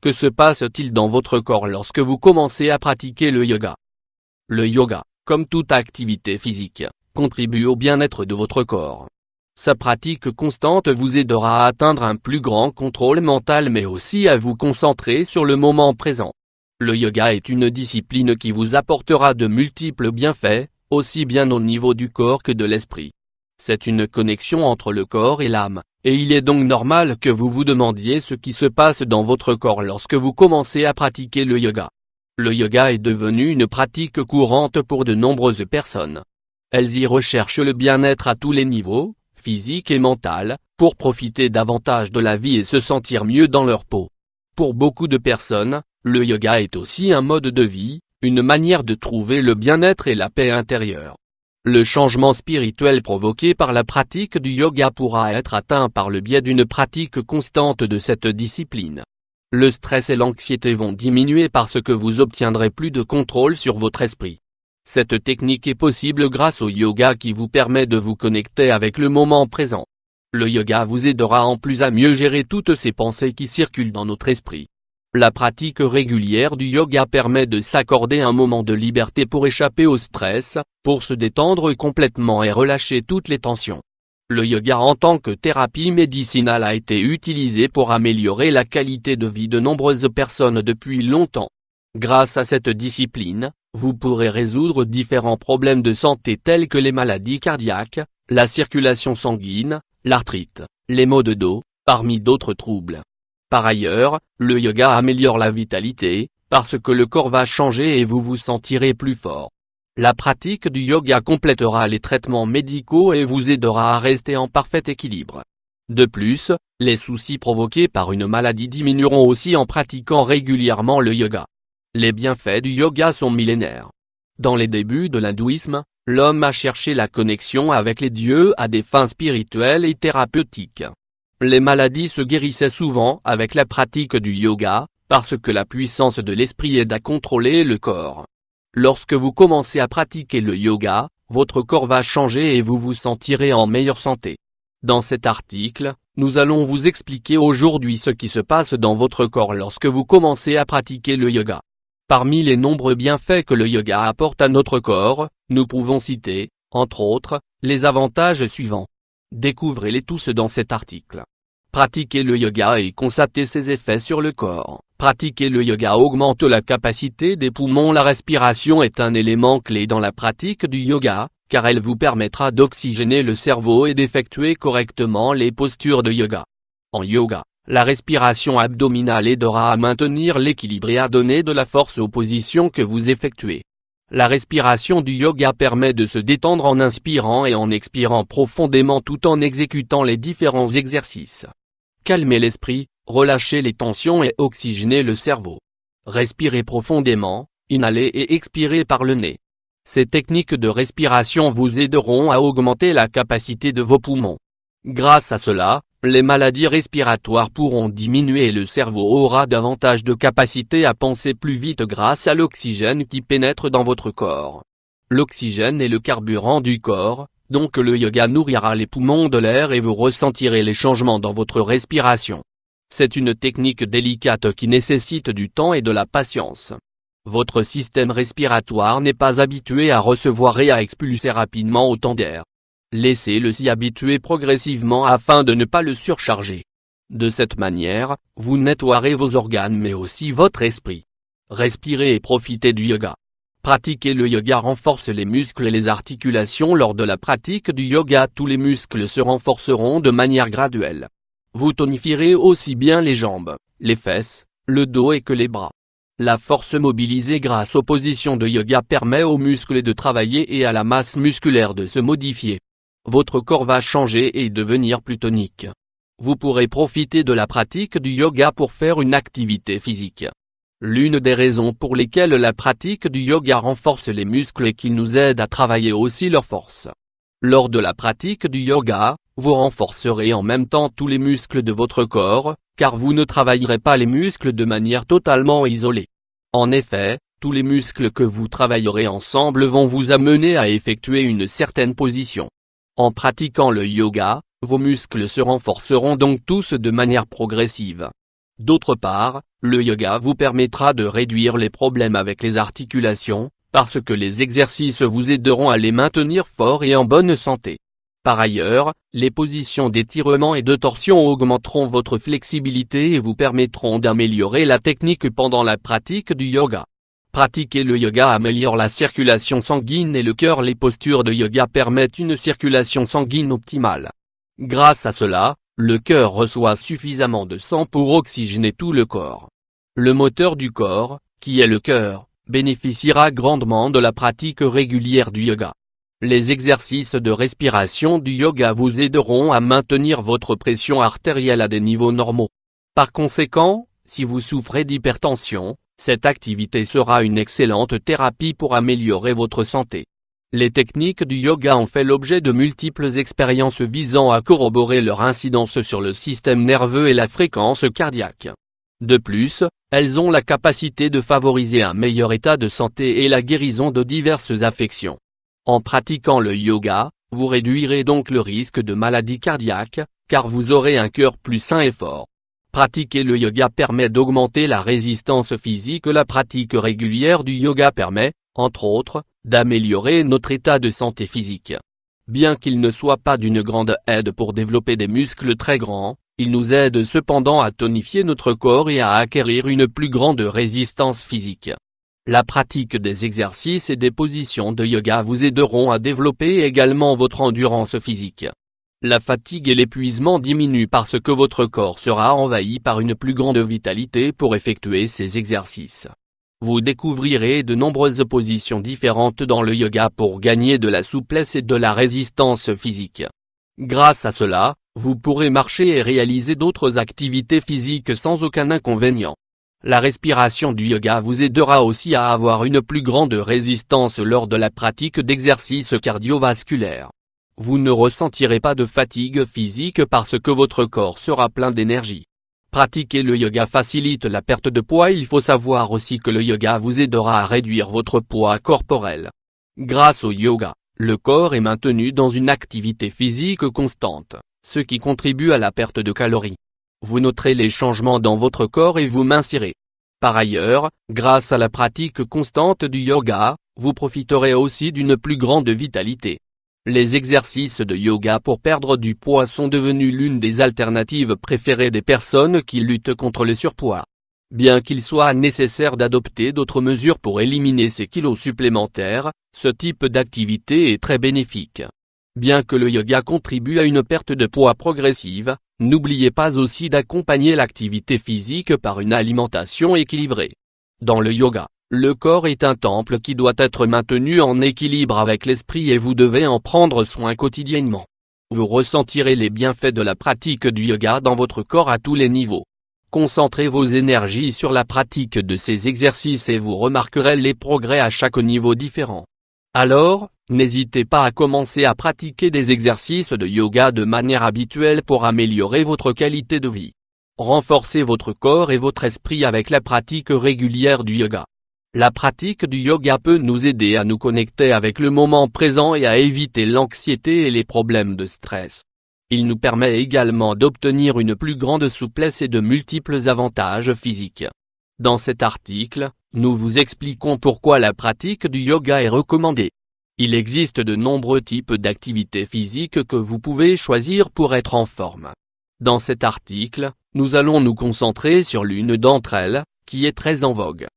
Que se passe-t-il dans votre corps lorsque vous commencez à pratiquer le yoga? Le yoga, comme toute activité physique, contribue au bien-être de votre corps. Sa pratique constante vous aidera à atteindre un plus grand contrôle mental mais aussi à vous concentrer sur le moment présent. Le yoga est une discipline qui vous apportera de multiples bienfaits, aussi bien au niveau du corps que de l'esprit. C'est une connexion entre le corps et l'âme, et il est donc normal que vous vous demandiez ce qui se passe dans votre corps lorsque vous commencez à pratiquer le yoga. Le yoga est devenu une pratique courante pour de nombreuses personnes. Elles y recherchent le bien-être à tous les niveaux, physique et mental, pour profiter davantage de la vie et se sentir mieux dans leur peau. Pour beaucoup de personnes, le yoga est aussi un mode de vie, une manière de trouver le bien-être et la paix intérieure. Le changement spirituel provoqué par la pratique du yoga pourra être atteint par le biais d'une pratique constante de cette discipline. Le stress et l'anxiété vont diminuer parce que vous obtiendrez plus de contrôle sur votre esprit. Cette technique est possible grâce au yoga qui vous permet de vous connecter avec le moment présent. Le yoga vous aidera en plus à mieux gérer toutes ces pensées qui circulent dans notre esprit. La pratique régulière du yoga permet de s'accorder un moment de liberté pour échapper au stress, pour se détendre complètement et relâcher toutes les tensions. Le yoga en tant que thérapie médicinale a été utilisé pour améliorer la qualité de vie de nombreuses personnes depuis longtemps. Grâce à cette discipline, vous pourrez résoudre différents problèmes de santé tels que les maladies cardiaques, la circulation sanguine, l'arthrite, les maux de dos, parmi d'autres troubles. Par ailleurs, le yoga améliore la vitalité, parce que le corps va changer et vous vous sentirez plus fort. La pratique du yoga complétera les traitements médicaux et vous aidera à rester en parfait équilibre. De plus, les soucis provoqués par une maladie diminueront aussi en pratiquant régulièrement le yoga. Les bienfaits du yoga sont millénaires. Dans les débuts de l'hindouisme, l'homme a cherché la connexion avec les dieux à des fins spirituelles et thérapeutiques. Les maladies se guérissaient souvent avec la pratique du yoga, parce que la puissance de l'esprit aide à contrôler le corps. Lorsque vous commencez à pratiquer le yoga, votre corps va changer et vous vous sentirez en meilleure santé. Dans cet article, nous allons vous expliquer aujourd'hui ce qui se passe dans votre corps lorsque vous commencez à pratiquer le yoga. Parmi les nombreux bienfaits que le yoga apporte à notre corps, nous pouvons citer, entre autres, les avantages suivants. Découvrez-les tous dans cet article. Pratiquer le yoga et constater ses effets sur le corps. Pratiquer le yoga augmente la capacité des poumons. La respiration est un élément clé dans la pratique du yoga, car elle vous permettra d'oxygéner le cerveau et d'effectuer correctement les postures de yoga. En yoga, la respiration abdominale aidera à maintenir l'équilibre et à donner de la force aux positions que vous effectuez. La respiration du yoga permet de se détendre en inspirant et en expirant profondément tout en exécutant les différents exercices. Calmer l'esprit, relâcher les tensions et oxygéner le cerveau. Respirez profondément, inhalez et expirez par le nez. Ces techniques de respiration vous aideront à augmenter la capacité de vos poumons. Grâce à cela, les maladies respiratoires pourront diminuer et le cerveau aura davantage de capacité à penser plus vite grâce à l'oxygène qui pénètre dans votre corps. L'oxygène est le carburant du corps, donc le yoga nourrira les poumons de l'air et vous ressentirez les changements dans votre respiration. C'est une technique délicate qui nécessite du temps et de la patience. Votre système respiratoire n'est pas habitué à recevoir et à expulser rapidement autant d'air. Laissez-le s'y habituer progressivement afin de ne pas le surcharger. De cette manière, vous nettoierez vos organes mais aussi votre esprit. Respirez et profitez du yoga. Pratiquer le yoga renforce les muscles et les articulations. Lors de la pratique du yoga, tous les muscles se renforceront de manière graduelle. Vous tonifierez aussi bien les jambes, les fesses, le dos et que les bras. La force mobilisée grâce aux positions de yoga permet aux muscles de travailler et à la masse musculaire de se modifier. Votre corps va changer et devenir plus tonique. Vous pourrez profiter de la pratique du yoga pour faire une activité physique. L'une des raisons pour lesquelles la pratique du yoga renforce les muscles est qu'il nous aide à travailler aussi leur force. Lors de la pratique du yoga, vous renforcerez en même temps tous les muscles de votre corps, car vous ne travaillerez pas les muscles de manière totalement isolée. En effet, tous les muscles que vous travaillerez ensemble vont vous amener à effectuer une certaine position. En pratiquant le yoga, vos muscles se renforceront donc tous de manière progressive. D'autre part, le yoga vous permettra de réduire les problèmes avec les articulations, parce que les exercices vous aideront à les maintenir forts et en bonne santé. Par ailleurs, les positions d'étirement et de torsion augmenteront votre flexibilité et vous permettront d'améliorer la technique pendant la pratique du yoga. Pratiquer le yoga améliore la circulation sanguine et le cœur. Les postures de yoga permettent une circulation sanguine optimale. Grâce à cela, le cœur reçoit suffisamment de sang pour oxygéner tout le corps. Le moteur du corps, qui est le cœur, bénéficiera grandement de la pratique régulière du yoga. Les exercices de respiration du yoga vous aideront à maintenir votre pression artérielle à des niveaux normaux. Par conséquent, si vous souffrez d'hypertension, cette activité sera une excellente thérapie pour améliorer votre santé. Les techniques du yoga ont fait l'objet de multiples expériences visant à corroborer leur incidence sur le système nerveux et la fréquence cardiaque. De plus, elles ont la capacité de favoriser un meilleur état de santé et la guérison de diverses affections. En pratiquant le yoga, vous réduirez donc le risque de maladie cardiaque, car vous aurez un cœur plus sain et fort. Pratiquer le yoga permet d'augmenter la résistance physique. La pratique régulière du yoga permet, entre autres, d'améliorer notre état de santé physique. Bien qu'il ne soit pas d'une grande aide pour développer des muscles très grands, il nous aide cependant à tonifier notre corps et à acquérir une plus grande résistance physique. La pratique des exercices et des positions de yoga vous aideront à développer également votre endurance physique. La fatigue et l'épuisement diminuent parce que votre corps sera envahi par une plus grande vitalité pour effectuer ces exercices. Vous découvrirez de nombreuses positions différentes dans le yoga pour gagner de la souplesse et de la résistance physique. Grâce à cela, vous pourrez marcher et réaliser d'autres activités physiques sans aucun inconvénient. La respiration du yoga vous aidera aussi à avoir une plus grande résistance lors de la pratique d'exercices cardiovasculaires. Vous ne ressentirez pas de fatigue physique parce que votre corps sera plein d'énergie. Pratiquer le yoga facilite la perte de poids. Il faut savoir aussi que le yoga vous aidera à réduire votre poids corporel. Grâce au yoga, le corps est maintenu dans une activité physique constante, ce qui contribue à la perte de calories. Vous noterez les changements dans votre corps et vous mincirez. Par ailleurs, grâce à la pratique constante du yoga, vous profiterez aussi d'une plus grande vitalité. Les exercices de yoga pour perdre du poids sont devenus l'une des alternatives préférées des personnes qui luttent contre le surpoids. Bien qu'il soit nécessaire d'adopter d'autres mesures pour éliminer ces kilos supplémentaires, ce type d'activité est très bénéfique. Bien que le yoga contribue à une perte de poids progressive, n'oubliez pas aussi d'accompagner l'activité physique par une alimentation équilibrée. Dans le yoga, le corps est un temple qui doit être maintenu en équilibre avec l'esprit et vous devez en prendre soin quotidiennement. Vous ressentirez les bienfaits de la pratique du yoga dans votre corps à tous les niveaux. Concentrez vos énergies sur la pratique de ces exercices et vous remarquerez les progrès à chaque niveau différent. Alors, n'hésitez pas à commencer à pratiquer des exercices de yoga de manière habituelle pour améliorer votre qualité de vie. Renforcez votre corps et votre esprit avec la pratique régulière du yoga. La pratique du yoga peut nous aider à nous connecter avec le moment présent et à éviter l'anxiété et les problèmes de stress. Il nous permet également d'obtenir une plus grande souplesse et de multiples avantages physiques. Dans cet article, nous vous expliquons pourquoi la pratique du yoga est recommandée. Il existe de nombreux types d'activités physiques que vous pouvez choisir pour être en forme. Dans cet article, nous allons nous concentrer sur l'une d'entre elles, qui est très en vogue.